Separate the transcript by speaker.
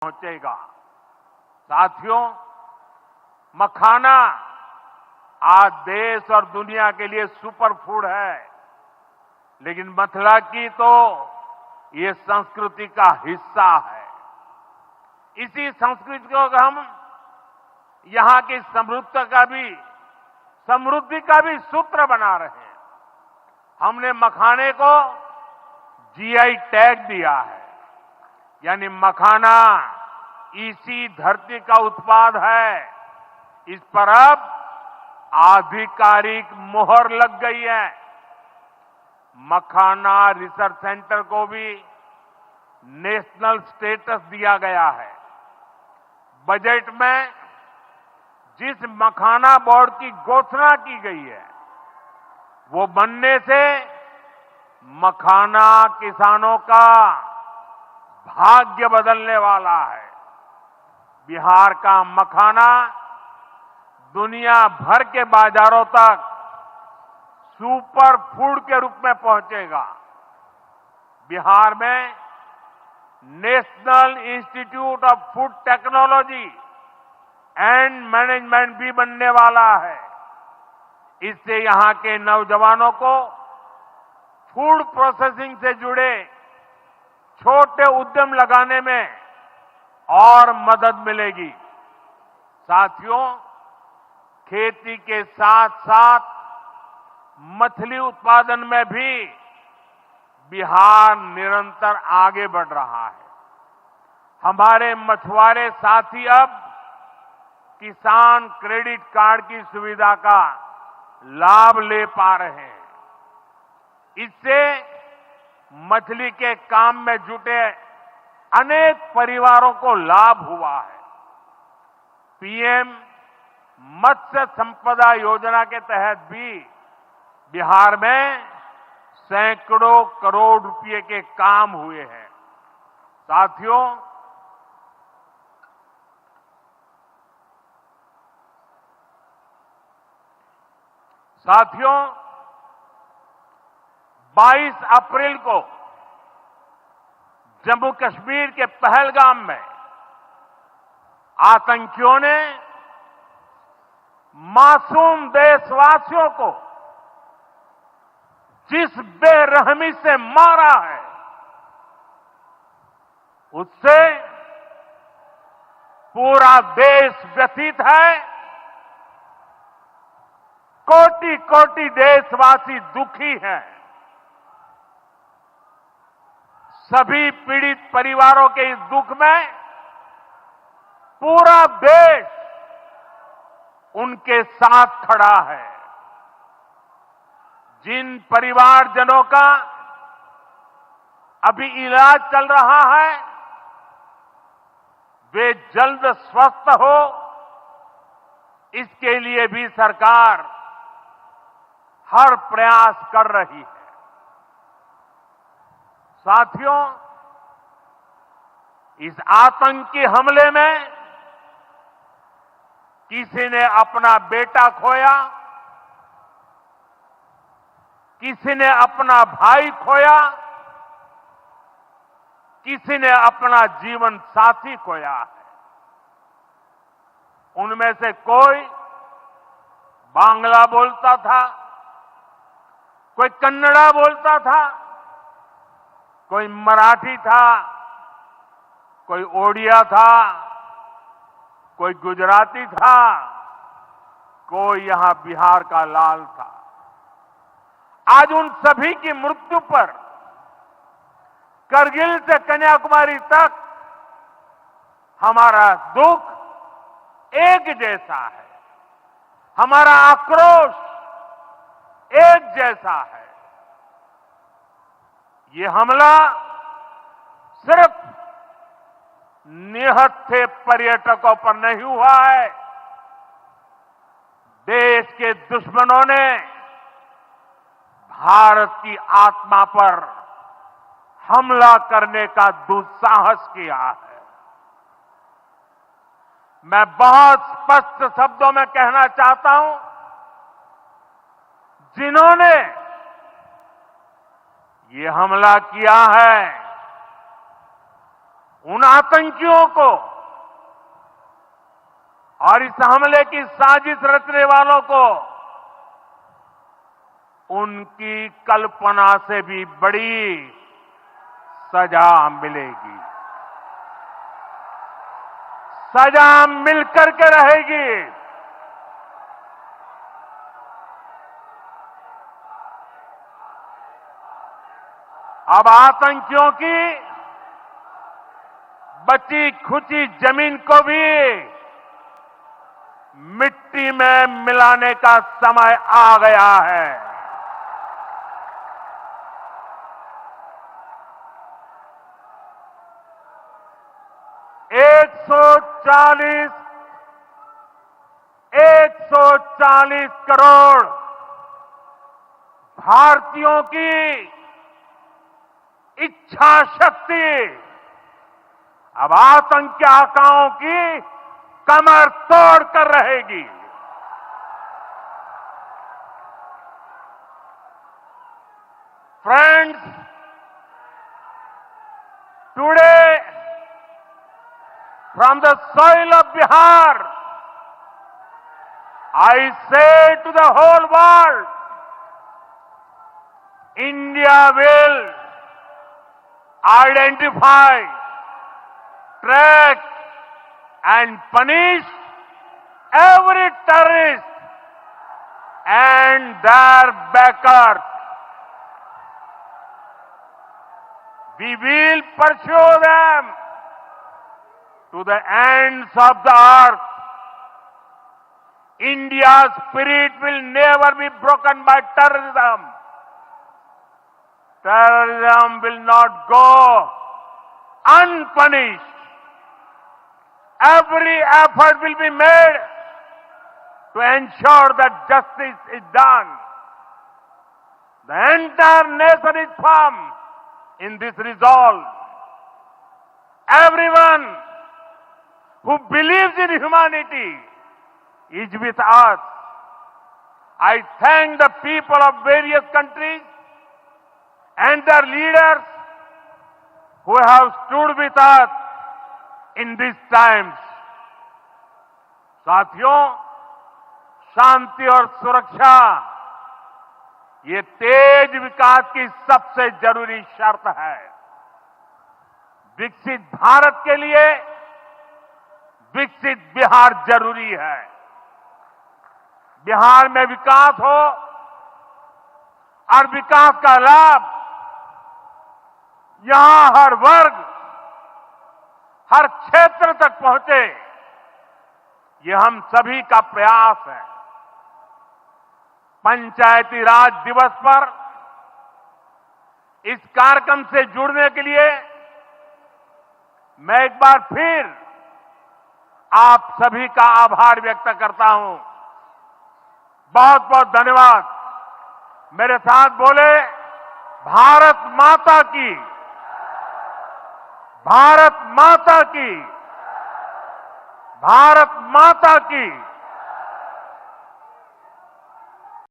Speaker 1: पहुंचेगा। साथियों, मखाना आज देश और दुनिया के लिए सुपर फूड है, लेकिन मिथिला की तो ये संस्कृति का हिस्सा है। इसी संस्कृति को हम यहां की समृद्धि का भी सूत्र बना रहे हैं। हमने मखाने को जीआई टैग दिया है, यानी मखाना इसी धरती का उत्पाद है। इस पर अब आधिकारिक मोहर लग गई है। मखाना रिसर्च सेंटर को भी नेशनल स्टेटस दिया गया है। बजट में जिस मखाना बोर्ड की घोषणा की गई है, वो बनने से मखाना किसानों का भाग्य बदलने वाला है। बिहार का मखाना दुनिया भर के बाजारों तक सुपर फूड के रूप में पहुंचेगा। बिहार में national institute of food technology and management भी बनने वाला है। इससे यहां के नौजवानों को फूड प्रोसेसिंग से जुड़े छोटे उद्यम लगाने में और मदद मिलेगी। साथियों, खेती के साथ साथ मछली उत्पादन में भी बिहार निरंतर आगे बढ़ रहा है। हमारे मछुआरे साथी अब किसान क्रेडिट कार्ड की सुविधा का लाभ ले पा रहे हैं। इससे मछली के काम में जुटे अनेक परिवारों को लाभ हुआ है। पीएम मत्स्य संपदा योजना के तहत भी बिहार में सैकड़ों करोड़ रुपए के काम हुए हैं। साथियों, 22 अप्रैल को जम्मू कश्मीर के पहलगाम में आतंकियों ने मासूम देशवासियों को जिस बेरहमी से मारा है, उससे पूरा देश व्यथित है। कोटि कोटि देशवासी दुखी हैं। सभी पीड़ित परिवारों के इस दुख में पूरा देश उनके साथ खड़ा है। जिन परिवारजनों का अभी इलाज चल रहा है, वे जल्द स्वस्थ हो, इसके लिए भी सरकार हर प्रयास कर रही है। साथियों, इस आतंकी हमले में किसी ने अपना बेटा खोया, किसी ने अपना भाई खोया, किसी ने अपना जीवन साथी खोया है। उनमें से कोई बांग्ला बोलता था, कोई कन्नड़ा बोलता था, कोई मराठी था, कोई ओडिया था, कोई गुजराती था, कोई यहां बिहार का लाल था। आज उन सभी की मृत्यु पर करगिल से कन्याकुमारी तक हमारा दुख एक जैसा है, हमारा आक्रोश एक जैसा है। ये हमला सिर्फ निहत्थे पर्यटकों पर नहीं हुआ है। देश के दुश्मनों ने भारत की आत्मा पर हमला करने का दुस्साहस किया है। मैं बहुत स्पष्ट शब्दों में कहना चाहता हूं, जिन्होंने ये हमला किया है, उन आतंकियों को और इस हमले की साजिश रचने वालों को उनकी कल्पना से भी बड़ी सजा मिलेगी। सजा मिलकर के रहेगी। अब आतंकियों की बची खुची जमीन को भी मिट्टी में मिलाने का समय आ गया है। एक सौ चालीस करोड़ भारतीयों की इच्छा शक्ति अब आतंकी आकाओं की कमर तोड़ कर रहेगी। Friends, today from the soil of Bihar, I say to the whole world, India will identify, track and punish every terrorist and their backers. We will pursue them to the ends of the earth. India's spirit will never be broken by terrorism. Terrorism will not go unpunished. Every effort will be made to ensure that justice is done. The entire nation is firm in this resolve. Everyone who believes in humanity is with us. I thank the people of various countries and their leaders who have stood with us in these times. साथियों, शांति और सुरक्षा ये तेज विकास की सबसे जरूरी शर्त है। विकसित भारत के लिए विकसित बिहार जरूरी है। बिहार में विकास हो और विकास का लाभ यहां हर वर्ग, हर क्षेत्र तक पहुंचे, ये हम सभी का प्रयास है। पंचायती राज दिवस पर इस कार्यक्रम से जुड़ने के लिए मैं एक बार फिर आप सभी का आभार व्यक्त करता हूं। बहुत बहुत धन्यवाद। मेरे साथ बोले, भारत माता की, भारत माता की, भारत माता की।